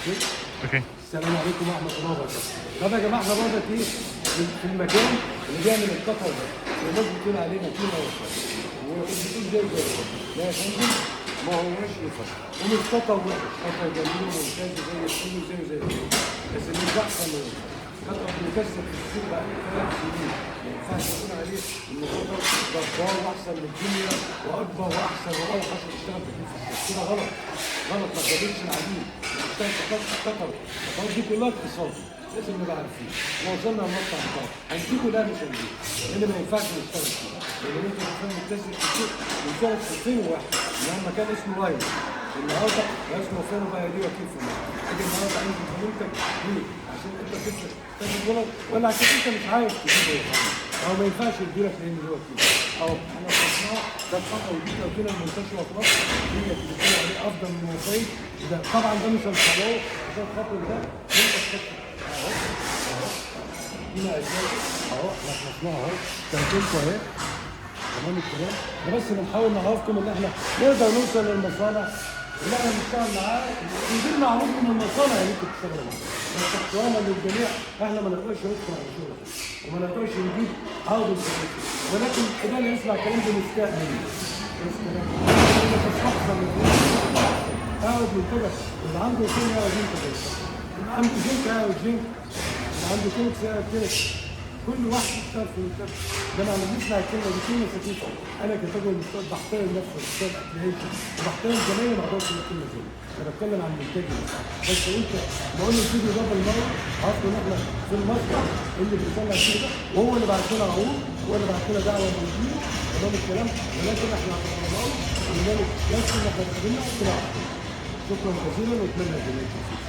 اوكي. السلام عليكم ورحمه الله وبركاته. طب يا جماعه احنا برضك ايه في المكان اللي بيعمل القطر ده، والناس بتقول عليه ماكينه وصل وبتقول زي لا يا فندم، ما هوش يفضل ومش قطر وحش، قطر جميل وممتاز زي الفل زي الفل، بس مش احسن من قطر مكسر في السوق بقى له 3 سنين. ما ينفعش نقول عليه ان قطر جبار واحسن من الدنيا واكبر واحسن واوحش ويشتغل في السوق، كده غلط غلط. ما تجادلش العديد، اشتغل في قطر. القطر دي كلها اقتصاد، لازم نبقى عارفين. لو وصلنا لمقطع القطر هنجيبه، لا مش هنجيبه، لان ما ينفعش نشتغل فيه، لان انت عشان مكتسب في السوق من سنه 2001 اللي هو مكان اسمه رايل، النهارده اسمه فين بقى دي وكيل في مصر. اجي النهارده عايز منتج ليه؟ عشان انت تكسب تاخد غلط، ولا عشان انت مش عايز تجيبه؟ او ما ينفعش يديلك لان هو كده. او احنا صناع ده الخطوه ودي توكيله المنتشره في مصر هي اللي بتقول عليه افضل من الوسائط. ده طبعا ده مش هنصوره عشان خاطر ده انت تحط اهو اهو هنا ازاي اهو احنا خلصناها اهو توكيلته اهي تمام الكلام. ده بس بنحاول نعرفكم ان احنا نقدر نوصل للمصانع اللي احنا بنشتغل معاه، ونجيب معروف من المصانع اللي انتوا بتشتغلوا معاها. بس احتراما للجميع احنا ما نقدرش ندخل على شغل وما نقدرش نجيب عرض الفلوس، ولكن ده اللي يسمع كلام بنستأمن انت تستحسن اعرض منتجك اللي عنده شيء يعرض منتجك، اللي عنده جنك يعرض جنك، اللي عنده كنكس يعرض كنكس. كل واحد يشتغل في المنتج ده. انا لما بنسمع الكلمه دي كلمه سخيفه، انا كتاجر مستقبل بحترم نفسي وبحترم اكلاتي وبحترم زمايلي، ما اقدرش اقول كلمه زي دي. انا بتكلم عن منتجي بس قلت بقول له الفيديو ده بالمره عرفوا ان احنا في المصنع اللي بيصنع كده، وهو اللي بعت لنا عروض، هو اللي بعت لنا دعوه من الدين تمام الكلام، ولكن احنا عملنا له ولذلك يكفي ان احنا اتقابلنا وطلعنا. شكرا جزيلا واتمنى الجميع التوفيق.